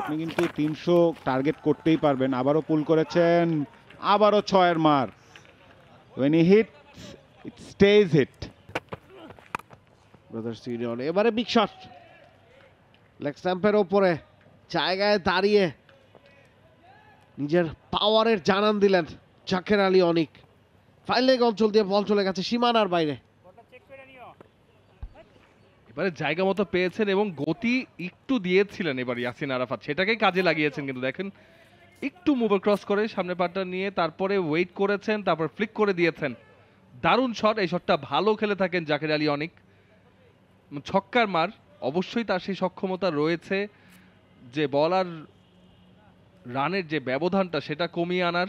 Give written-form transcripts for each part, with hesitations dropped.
আপনি কিন্তু 300 টার্গেট করতেই পারবেন। আবারও পুল করেছেন, আবারও 6 এর মার। when he hits it stays hit. Brothers union এবারে বিগ শট, লেগ স্ট্যাম্পের ওপরে জায়গায় দাঁড়িয়ে নিজের পাওয়ারের জানান দিলেন জাকের আলী অনিক। ফাইল লেগ অঞ্চল দিয়ে বল চলে গেছে সীমানার বাইরে। এবারে জায়গা মতো পেয়েছেন এবং গতি একটু দিয়েছিলেন এবার ইয়াসিন আরাফাত, সেটাকেই কাজে লাগিয়েছেন। কিন্তু দেখেন একটু মুভার ক্রস করে সামনে পাটা নিয়ে তারপরে ওয়েট করেছেন, তারপর ফ্লিক করে দিয়েছেন। দারুণ শট, এই শটটা ভালো খেলে থাকেন জাকের আলী অনিক। ছক্কার মার, অবশ্যই তার সেই সক্ষমতা রয়েছে যে বল আর রানের যে ব্যবধানটা সেটা কমিয়ে আনার।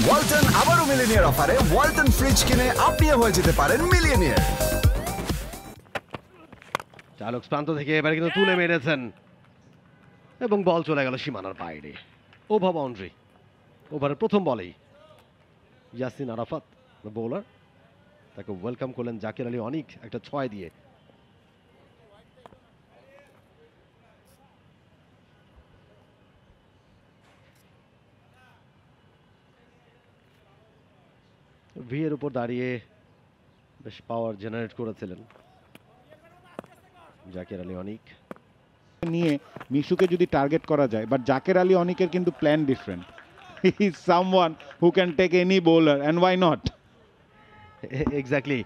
ওয়ালটন আবারও মিলিয়নিয়ার অফারে ওয়ালটন ফ্রিজ কিনে আপনিও হয়ে যেতে পারেন মিলিয়নিয়ার। চালক প্রান্ত থেকে এবারে কিন্তু তুলে মেরেছেন এবং বল চলে গেল সীমানার বাইরে। ওভার বাউন্ডারি, ওভারের প্রথম বলেই ইয়াসিন আরাফাত বোলার, তাকে ওয়েলকাম করলেন জাকের আলী অনিক একটা 6 দিয়ে। ভি এর উপর দাঁড়িয়ে বেশ পাওয়ার জেনারেট করেছিলেন জাকের আলী অনিক। নিয়ে মিশুকে যদি টার্গেট করা যায়, বাট জাকের আলী অনিকের কিন্তু plan different. He is someone who can take any bowler and why not. Exactly,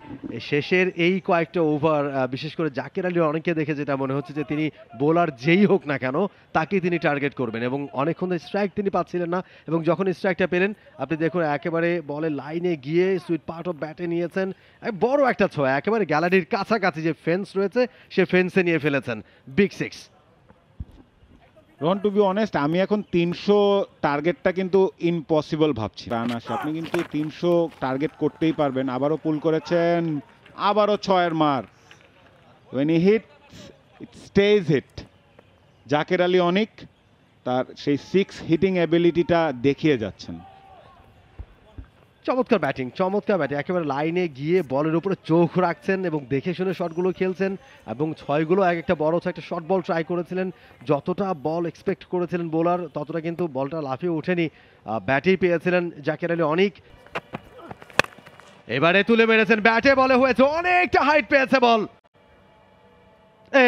শেষের এই কয়েকটা ওভার বিশেষ করে জাকের আলী অনেককে দেখে যেটা মনে হচ্ছে যে তিনি বোলার যেই হোক না কেন তাকে তিনি টার্গেট করবেন এবং অনেকক্ষণ স্ট্রাইক তিনি পাচ্ছিলেন না এবং যখন স্ট্রাইকটা পেলেন আপনি দেখুন একেবারে বলের লাইনে গিয়ে সুইট পার্ট অফ ব্যাটে নিয়েছেন, বড় একটা ছোঁয়া একেবারে গ্যালারির কাছাকাছি যে ফেন্স রয়েছে সে ফেন্সে নিয়ে ফেলেছেন। Big six. Ron, to be honest, আমি এখন 300 টার্গেটটা কিন্তু ইম্পসিবল ভাবছি। রান আসে, আপনি কিন্তু 300 টার্গেট করতেই পারবেন। আবারও পুল করেছেন, আবারও 6 এর মার। when he hits it stays hit. Zaker Ali অনিক তার সেই 6 হিটিং এবিলিটিটা দেখিয়ে যাচ্ছেন। চমৎকার ব্যাটিং, চমৎকার ব্যাটিং, একেবারে লাইনে গিয়ে বলের উপরে চোখ রাখছেন এবং দেখে শুনে শটগুলো খেলছেন এবং 6গুলো এক একটা বড় একটা শর্ট বল ট্রাই করেছিলেন। যতটা বল এক্সপেক্ট করেছিলেন বোলার ততটা কিন্তু বলটা লাফিয়ে ওঠেনি, ব্যাটেই পেয়েছিলেন জাকের আলী অনিক। এবারে তুলে মেরেছেন, ব্যাটে বলে হয়েছে অনেকটা হাইট পেয়েছে বল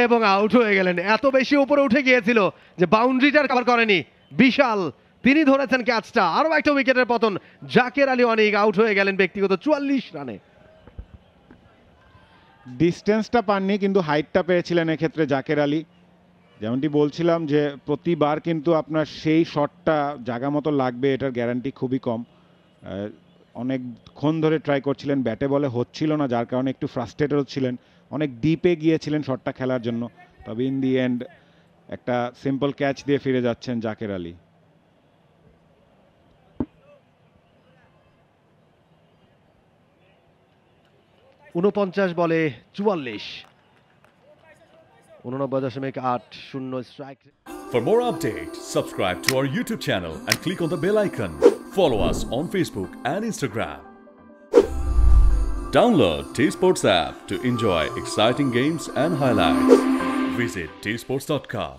এবং আউট হয়ে গেলেন। এত বেশি উপরে উঠে গিয়েছিল যে বাউন্ডারিটার কভার করেনি। বিশাল, তিনি ধরেছেন ক্যাচটা। আরো একটা উইকেটের পতন, জাকের আলী অনিক আউট হয়ে গেলেন ব্যক্তিগত 44 রানে। ডিস্টেন্সটা পাননি কিন্তু হাইটটা পেয়েছিলেন এক্ষেত্রে জাকের আলী। যেমনটি বলছিলাম যে প্রতিবার কিন্তু আপনার সেই শটটা জায়গা মতো লাগবে এটার গ্যারান্টি খুবই কম। অনেকক্ষণ ধরে ট্রাই করছিলেন, ব্যাটে বলে হচ্ছিল না, যার কারণে একটু ফ্রাস্ট্রেটেড হচ্ছিলেন, অনেক ডিপে গিয়েছিলেন শটটা খেলার জন্য। তবে ইন দি এন্ড একটা সিম্পল ক্যাচ দিয়ে ফিরে যাচ্ছেন জাকের আলী। ঊনপঞ্চাশ বলে 44, 89.80 strike. For more updates, subscribe to our YouTube channel and click on the bell icon. Follow us on Facebook and Instagram. Download T-Sports app to enjoy exciting games and highlights. Visit tsports.com.